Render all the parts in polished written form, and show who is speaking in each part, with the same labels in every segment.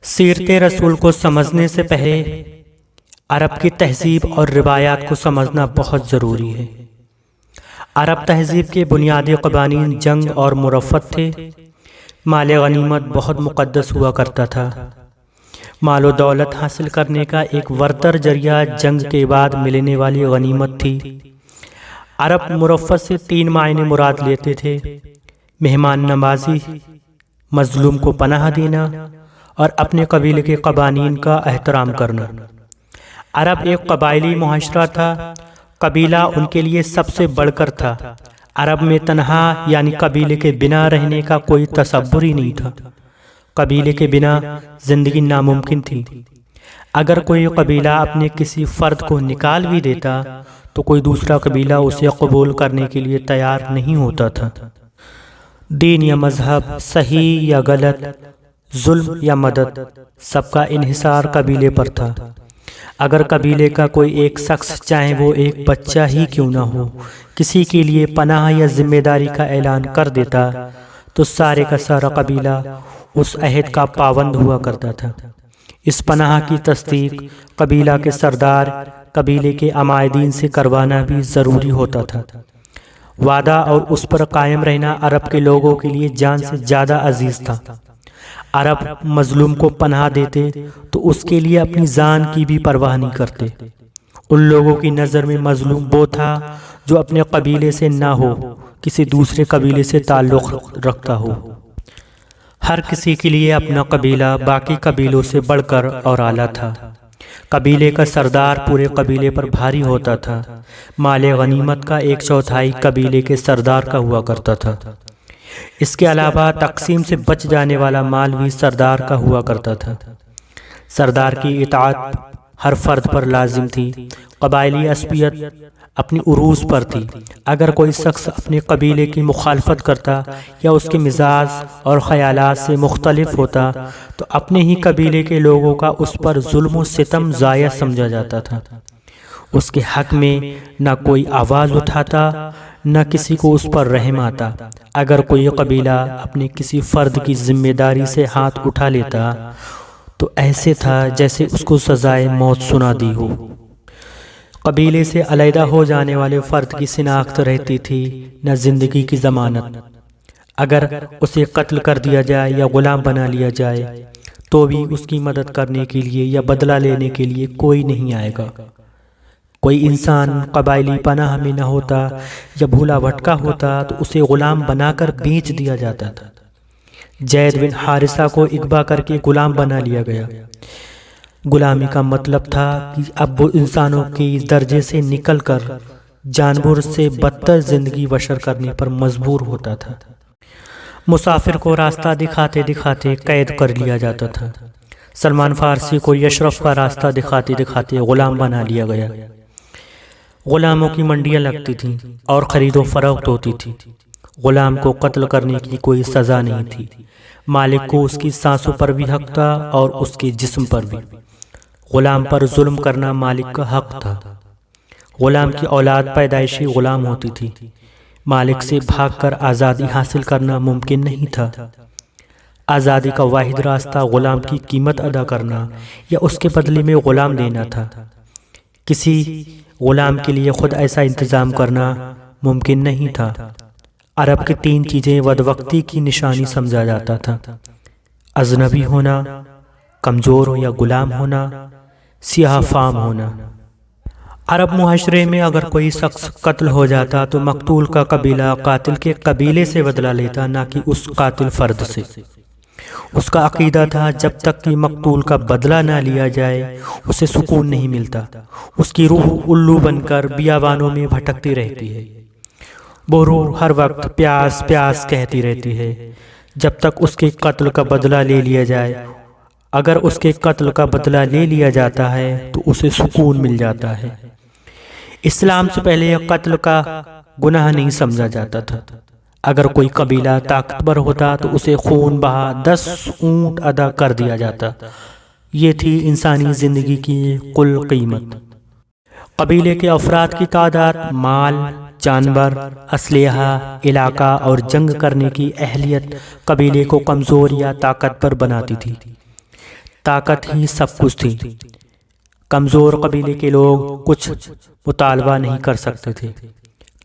Speaker 1: سیرت رسول کو سمجھنے سے پہلے عرب کی تہذیب اور روایات کو سمجھنا بہت ضروری ہے۔ عرب تہذیب کے بنیادی قوانین جنگ اور مرافقت تھے۔ مال غنیمت بہت مقدس ہوا کرتا تھا۔ مال و دولت حاصل کرنے کا ایک برتر ذریعہ جنگ کے بعد ملنے والی غنیمت تھی۔ عرب مرافقت سے 3 معنی مراد لیتے تھے: مہمان نوازی، مظلوم کو پناہ دینا اور اپنے قبیلے کے قوانین کا احترام کرنا۔ عرب ایک قبائلی معاشرہ تھا۔ قبیلہ ان کے لیے سب سے بڑھ کر تھا۔ عرب میں تنہا یعنی قبیلے کے بنا رہنے کا کوئی تصور ہی نہیں تھا۔ قبیلے کے بنا زندگی ناممکن تھی۔ اگر کوئی قبیلہ اپنے کسی فرد کو نکال بھی دیتا تو کوئی دوسرا قبیلہ اسے قبول کرنے کے لیے تیار نہیں ہوتا تھا۔ دین یا مذہب، صحیح یا غلط، ظلم یا مدد، سب کا انحصار قبیلے پر تھا۔ اگر قبیلے کا کوئی ایک شخص، چاہے وہ ایک بچہ ہی کیوں نہ ہو، کسی کے لیے پناہ یا ذمہ داری کا اعلان کر دیتا تو سارے کا سارا قبیلہ اس عہد کا پابند ہوا کرتا تھا۔ اس پناہ کی تصدیق قبیلہ کے سردار، قبیلے کے عمائدین سے کروانا بھی ضروری ہوتا تھا۔ وعدہ اور اس پر قائم رہنا عرب کے لوگوں کے لیے جان سے زیادہ عزیز تھا۔ عرب مظلوم کو پناہ دیتے تو اس کے لیے اپنی جان کی بھی پرواہ نہیں کرتے۔ ان لوگوں کی نظر میں مظلوم وہ تھا جو اپنے قبیلے سے نہ ہو، کسی دوسرے قبیلے سے تعلق رکھتا ہو۔ ہر کسی کے لیے اپنا قبیلہ باقی قبیلوں سے بڑھ کر اور اعلیٰ تھا۔ قبیلے کا سردار پورے قبیلے پر بھاری ہوتا تھا۔ مال غنیمت کا 1/4 قبیلے کے سردار کا ہوا کرتا تھا۔ اس کے علاوہ تقسیم سے بچ جانے والا مال بھی سردار کا ہوا کرتا تھا۔ سردار کی اطاعت ہر فرد پر لازم تھی۔ قبائلی عصبیت اپنی عروج پر تھی۔ اگر کوئی شخص اپنے قبیلے کی مخالفت کرتا یا اس کے مزاج اور خیالات سے مختلف ہوتا تو اپنے ہی قبیلے کے لوگوں کا اس پر ظلم و ستم ضائع سمجھا جاتا تھا۔ اس کے حق میں نہ کوئی آواز اٹھاتا، نہ کسی کو اس پر رحم آتا۔ اگر کوئی قبیلہ اپنے کسی فرد کی ذمہ داری سے ہاتھ اٹھا لیتا تو ایسے تھا جیسے اس کو سزائے موت سنا دی ہو۔ قبیلے سے علیحدہ ہو جانے والے فرد کی شناخت رہتی تھی، نہ زندگی کی ضمانت۔ اگر اسے قتل کر دیا جائے یا غلام بنا لیا جائے تو بھی اس کی مدد کرنے کے لیے یا بدلہ لینے کے لیے کوئی نہیں آئے گا۔ کوئی انسان قبائلی پناہ میں نہ ہوتا یا بھولا بھٹکا ہوتا تو اسے غلام بنا کر بیچ دیا جاتا تھا۔ زید بن حارثہ کو اغوا کر کے غلام بنا لیا گیا۔ غلامی کا مطلب تھا کہ اب وہ انسانوں کے درجے سے نکل کر جانور سے بدتر زندگی بسر کرنے پر مجبور ہوتا تھا۔ مسافر کو راستہ دکھاتے دکھاتے قید کر لیا جاتا تھا۔ سلمان فارسی کو یشرف کا راستہ دکھاتے دکھاتے غلام بنا لیا گیا۔ غلاموں کی منڈیاں لگتی تھیں اور خرید و فروخت ہوتی تھی۔ غلام کو قتل کرنے کی کوئی سزا نہیں تھی۔ مالک کو اس کی سانسوں پر بھی حق تھا اور اس کے جسم پر بھی۔ غلام پر ظلم کرنا مالک کا حق تھا۔ غلام کی اولاد پیدائشی غلام ہوتی تھی۔ مالک سے بھاگ کر آزادی حاصل کرنا ممکن نہیں تھا۔ آزادی کا واحد راستہ غلام کی قیمت ادا کرنا یا اس کے بدلے میں غلام دینا تھا۔ کسی غلام کے لیے خود ایسا انتظام کرنا ممکن نہیں تھا۔ عرب کی 3 چیزیں بدبختی کی نشانی سمجھا جاتا تھا: اجنبی ہونا، کمزور یا غلام ہونا، سیاہ فام ہونا۔ عرب معاشرے میں اگر کوئی شخص قتل ہو جاتا تو مقتول کا قبیلہ قاتل کے قبیلے سے بدلہ لیتا، نہ کہ اس قاتل فرد سے۔ اس کا عقیدہ تھا جب تک کہ مقتول کا بدلہ نہ لیا جائے اسے سکون نہیں ملتا۔ اس کی روح الو بن کر بیابانوں میں بھٹکتی رہتی ہے۔ وہ روح ہر وقت پیاس پیاس کہتی رہتی ہے جب تک اس کے قتل کا بدلہ لے لیا جائے۔ اگر اس کے قتل کا بدلہ لے لیا جاتا ہے تو اسے سکون مل جاتا ہے۔ اسلام سے پہلے قتل کا گناہ نہیں سمجھا جاتا تھا۔ اگر کوئی قبیلہ طاقتور ہوتا تو اسے خون بہا 10 اونٹ ادا کر دیا جاتا۔ یہ تھی انسانی زندگی کی کل قیمت۔ قبیلے کے افراد کی تعداد مال، جانور، اسلحہ، علاقہ اور جنگ کرنے کی اہلیت قبیلے کو کمزور یا طاقتور بناتی تھی۔ طاقت ہی سب کچھ تھی۔ کمزور قبیلے کے لوگ کچھ مطالبہ نہیں کر سکتے تھے۔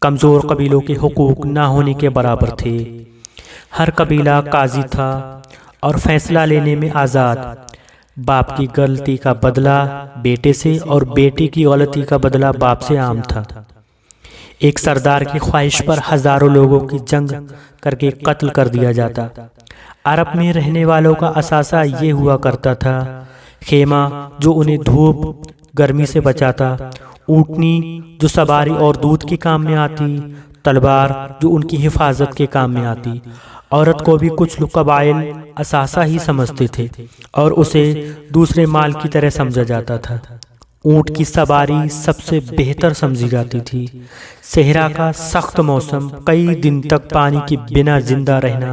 Speaker 1: کمزور قبیلوں کے حقوق نہ ہونے کے برابر تھے۔ ہر قبیلہ قاضی تھا اور فیصلہ لینے میں آزاد۔ باپ کی غلطی کا بدلہ بیٹے سے اور بیٹے کی غلطی کا بدلہ باپ سے عام تھا۔ ایک سردار کی خواہش پر ہزاروں لوگوں کی جنگ کر کے قتل کر دیا جاتا۔ عرب میں رہنے والوں کا اثاثہ یہ ہوا کرتا تھا: خیمہ جو انہیں دھوپ گرمی سے بچاتا، اونٹنی جو سواری اور دودھ کے کام میں آتی، تلوار جو ان کی حفاظت کے کام میں آتی۔ عورت کو بھی کچھ قبائل اثاثہ ہی سمجھتے تھے اور اسے دوسرے مال کی طرح سمجھا جاتا تھا۔ اونٹ کی سواری سب سے بہتر سمجھی جاتی تھی۔ صحرا کا سخت موسم، کئی دن تک پانی کے بنا زندہ رہنا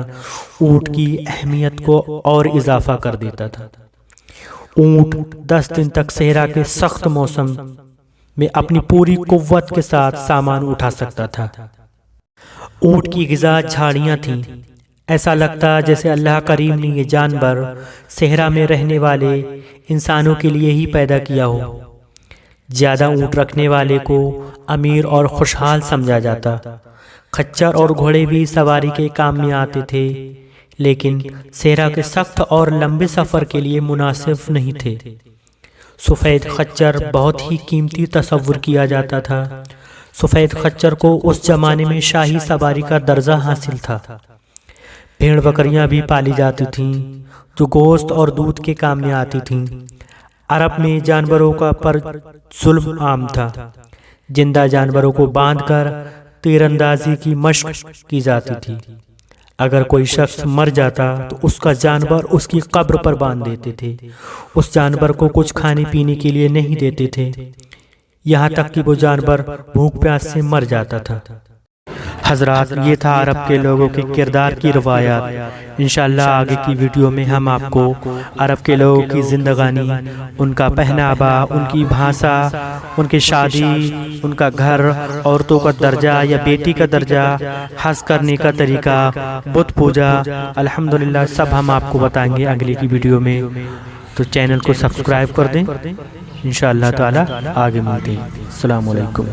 Speaker 1: اونٹ کی اہمیت کو اور اضافہ کر دیتا تھا۔ اونٹ 10 دن تک صحرا کے سخت موسم میں اپنی پوری قوت کے ساتھ سامان اٹھا سکتا تھا۔ اونٹ کی غذا جھاڑیاں تھیں۔ ایسا لگتا جیسے اللہ کریم نے یہ جانور صحرا میں رہنے والے انسانوں کے لیے ہی پیدا کیا ہو۔ زیادہ اونٹ رکھنے والے کو امیر اور خوشحال سمجھا جاتا۔ خچر اور گھوڑے بھی سواری کے کام میں آتے تھے، لیکن صحرا کے سخت اور لمبے سفر کے لیے مناسب نہیں تھے۔ سفید خچر بہت ہی قیمتی تصور کیا جاتا تھا۔ سفید خچر کو اس زمانے میں شاہی سواری کا درجہ حاصل تھا۔ بھیڑ بکریاں بھی پالی جاتی تھیں جو گوشت اور دودھ کے کام میں آتی تھیں۔ عرب میں جانوروں کا پر ظلم عام تھا۔ زندہ جانوروں کو باندھ کر تیر اندازی کی مشق کی جاتی تھی۔ اگر کوئی شخص مر جاتا تو اس کا جانور اس کی قبر پر باندھ دیتے تھے۔ اس جانور کو کچھ کھانے پینے کے لیے نہیں دیتے تھے، یہاں تک کہ وہ جانور بھوک پیاس سے مر جاتا تھا۔ حضرات، یہ تھا عرب کے لوگوں کے کردار کی روایات۔ انشاءاللہ آگے کی ویڈیو میں ہم آپ کو عرب کے لوگوں کی زندگانی، ان کا پہناوا، ان کی بھاشا، ان کی شادی، ان کا گھر، عورتوں کا درجہ یا بیٹی کا درجہ، حج کرنے کا طریقہ، بت پوجا، الحمدللہ سب ہم آپ کو بتائیں گے اگلی کی ویڈیو میں۔ تو چینل کو سبسکرائب کر دیں۔ انشاءاللہ تعالی آگے ملتے ہیں۔ السلام علیکم۔